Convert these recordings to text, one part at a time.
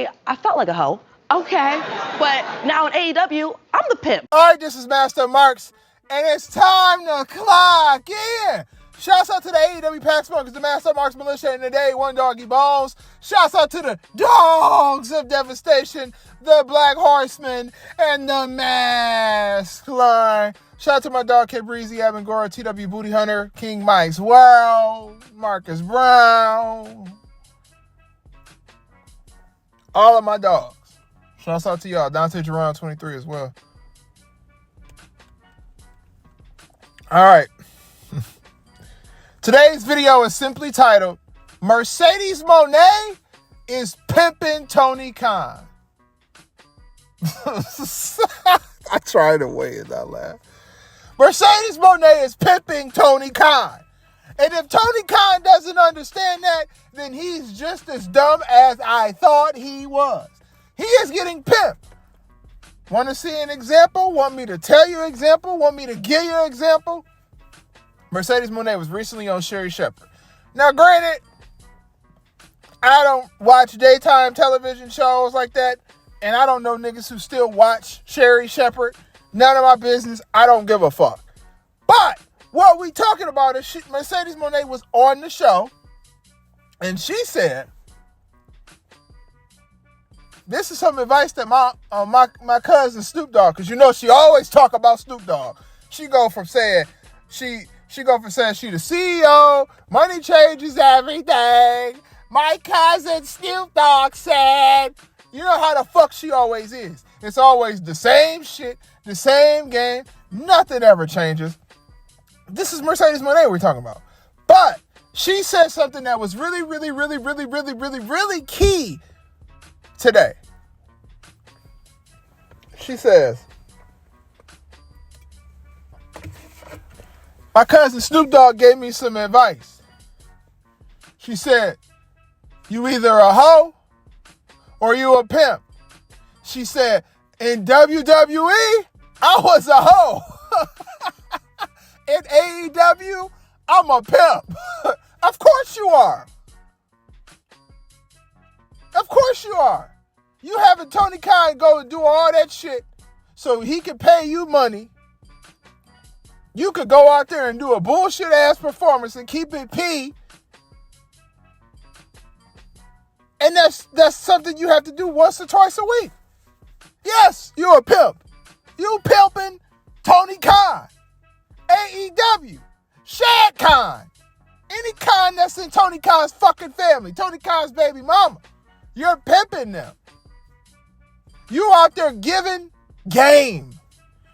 TNA, I felt like a hoe. Okay, but now in AEW, I'm the pimp. All right, this is Master Marks, and it's time to clock in. Shouts out to the AEW Pack Smokers, the Master Marks Militia, and today, One Doggy Bones. Shouts out to the Dogs of Devastation, the Black Horsemen, and the Mask Line. Shout out to my dog, K Breezy, Evan Gora, TW Booty Hunter, King Mike's World, Marcus Brown. All of my dogs. Shouts out to y'all. Dante Jerome 23 as well. All right. Today's video is simply titled, Mercedes Mone is pimping Tony Khan. I tried to weigh it out loud. Mercedes Mone is pimping Tony Khan. And if Tony Khan doesn't understand that, then he's just as dumb as I thought he was. He is getting pimped. Want to see an example? Want me to tell you an example? Want me to give you an example? Mercedes Mone was recently on Sherry Shepherd. Now, granted, I don't watch daytime television shows like that, and I don't know niggas who still watch Sherry Shepherd. None of my business. I don't give a fuck. But what we talking about is Mercedes Mone was on the show, and she said, this is some advice that my cousin Snoop Dogg, because you know she always talk about Snoop Dogg. She go from saying she the CEO, money changes everything. My cousin Snoop Dogg said, you know how the fuck she always is. It's always the same shit, the same game. Nothing ever changes. This is Mercedes Mone we're talking about. But she said something that was really key today. She says, my cousin Snoop Dogg gave me some advice. She said, you either a hoe or you a pimp. She said, in WWE, I was a hoe. In AEW, I'm a pimp. Of course you are. Of course you are. You having Tony Khan go and do all that shit so he can pay you money. You could go out there and do a bullshit ass performance and keep it P. And that's something you have to do once or twice a week. Yes, you're a pimp. You pimping Tony Khan. AEW. Shad Khan. Any Khan that's in Tony Khan's fucking family. Tony Khan's baby mama. You're pimping them. You out there giving game.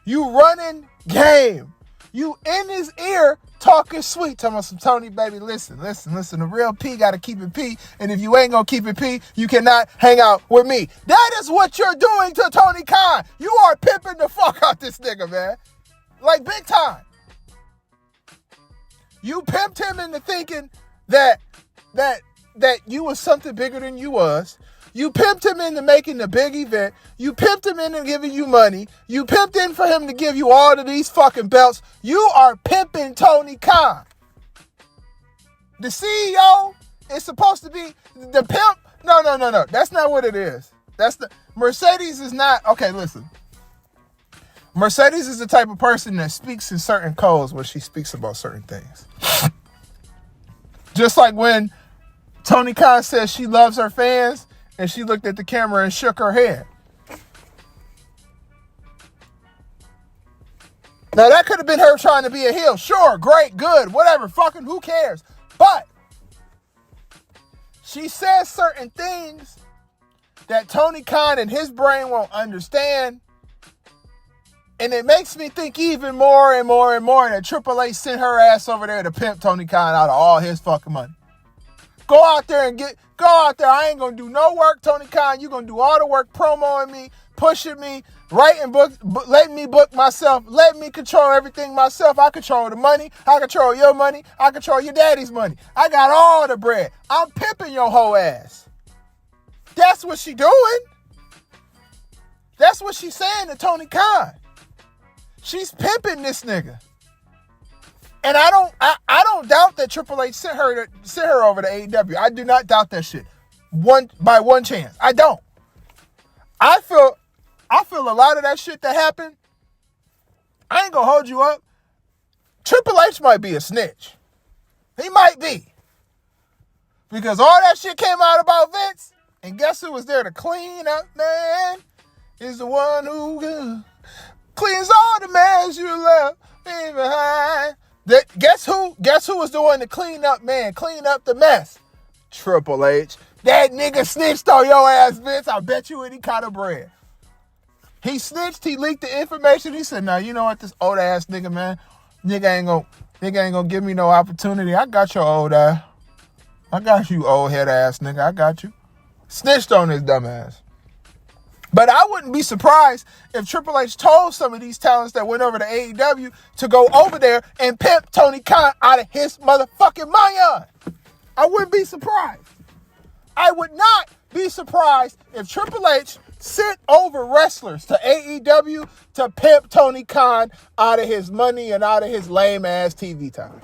You running game. You in his ear talking sweet. Talking about some Tony, baby, listen. The real P got to keep it P. And if you ain't going to keep it P, you cannot hang out with me. That is what you're doing to Tony Khan. You are pimping the fuck out this nigga, man. Like big time. You pimped him into thinking that you was something bigger than you was. You pimped him into making the big event. You pimped him into giving you money. You pimped in for him to give you all of these fucking belts. You are pimping Tony Khan. The CEO is supposed to be the pimp. No. That's not what it is. Mercedes is not. Okay, listen. Mercedes is the type of person that speaks in certain codes when she speaks about certain things. Just like when Tony Khan says she loves her fans and she looked at the camera and shook her head. Now that could have been her trying to be a heel. Sure, great, good, whatever, fucking who cares? But she says certain things that Tony Khan and his brain won't understand. And it makes me think even more and more that Triple H sent her ass over there to pimp Tony Khan out of all his fucking money. Go out there. I ain't going to do no work, Tony Khan. You going to do all the work promoting me, pushing me, writing books, letting me book myself, letting me control everything myself. I control the money. I control your money. I control your daddy's money. I got all the bread. I'm pimping your whole ass. That's what she doing. That's what she's saying to Tony Khan. She's pimping this nigga. And I don't doubt that Triple H sent her over to AEW. I do not doubt that shit. By one chance. I don't. I feel a lot of that shit that happened, I ain't gonna hold you up. Triple H might be a snitch. He might be. Because all that shit came out about Vince, and guess who was there to clean up, man? Is the one who cleans all the mess you left me behind. Guess who was the one to clean up the mess? Triple H. That nigga snitched on your ass, Vince. I bet you any kind of bread. He snitched. He leaked the information. He said, "Nah, you know what? This old ass nigga, man, nigga ain't gonna give me no opportunity. I got your old ass. I got you, old head ass nigga. I got you." Snitched on his dumb ass. But I wouldn't be surprised if Triple H told some of these talents that went over to AEW to go over there and pimp Tony Khan out of his motherfucking mind. I wouldn't be surprised. I would not be surprised if Triple H sent over wrestlers to AEW to pimp Tony Khan out of his money and out of his lame ass TV time.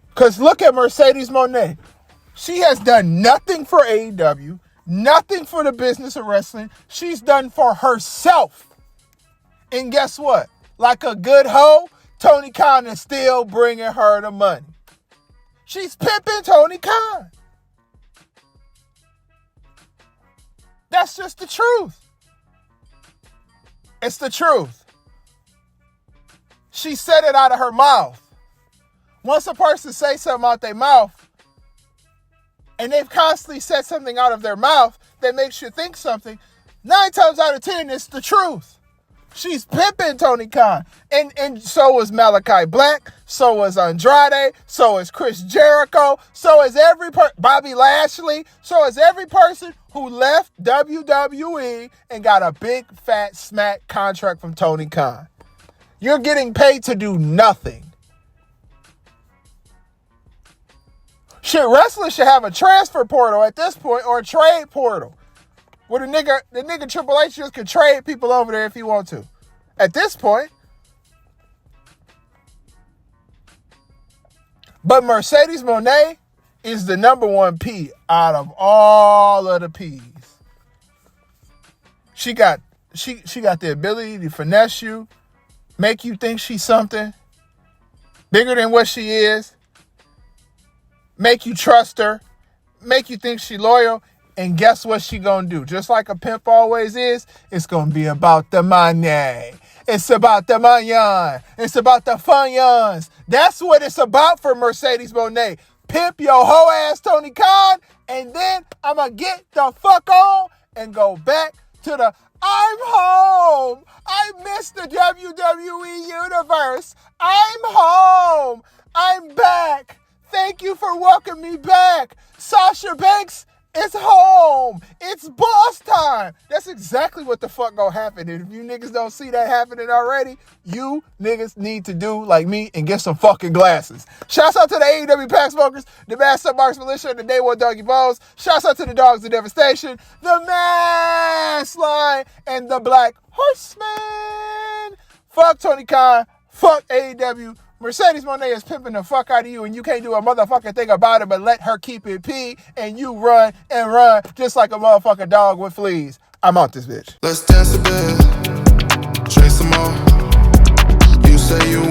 Because look at Mercedes Mone. She has done nothing for AEW, nothing for the business of wrestling. She's done for herself. And guess what? Like a good hoe, Tony Khan is still bringing her the money. She's pimping Tony Khan. That's just the truth. It's the truth. She said it out of her mouth. Once a person says something out their mouth, and they've constantly said something out of their mouth that makes you think something, 9 times out of 10, it's the truth. She's pimping Tony Khan. And so was Malachi Black. So was Andrade. So is Chris Jericho. So is Bobby Lashley. So is every person who left WWE and got a big fat smack contract from Tony Khan. You're getting paid to do nothing. Shit, wrestlers should have a transfer portal at this point, or a trade portal, where the nigga Triple H just could trade people over there if he want to. At this point. But Mercedes Mone is the number one P out of all of the P's. She got the ability to finesse you, make you think she's something bigger than what she is, make you trust her, make you think she loyal, and guess what she gonna do? Just like a pimp always is, it's gonna be about the money. It's about the money. It's about the funyuns. That's what it's about for Mercedes Mone. Pimp your hoe ass Tony Khan, and then I'ma get the fuck on and go back to the I'm home. I miss the WWE universe. I'm home. I'm back. Thank you for welcoming me back. Sasha Banks is home. It's boss time. That's exactly what the fuck gonna happen. And if you niggas don't see that happening already, you niggas need to do like me and get some fucking glasses. Shouts out to the AEW Pack Smokers, the Master Marks Militia, the Day One Doggy Balls. Shouts out to the Dogs of Devastation, the Mass Line, and the Black Horseman. Fuck Tony Khan. Fuck AEW. Mercedes Mone is pimping the fuck out of you, and you can't do a motherfucking thing about it but let her keep it pee, and you run and run just like a motherfucking dog with fleas. I'm out this bitch. Let's dance a bit, drink some more. You say you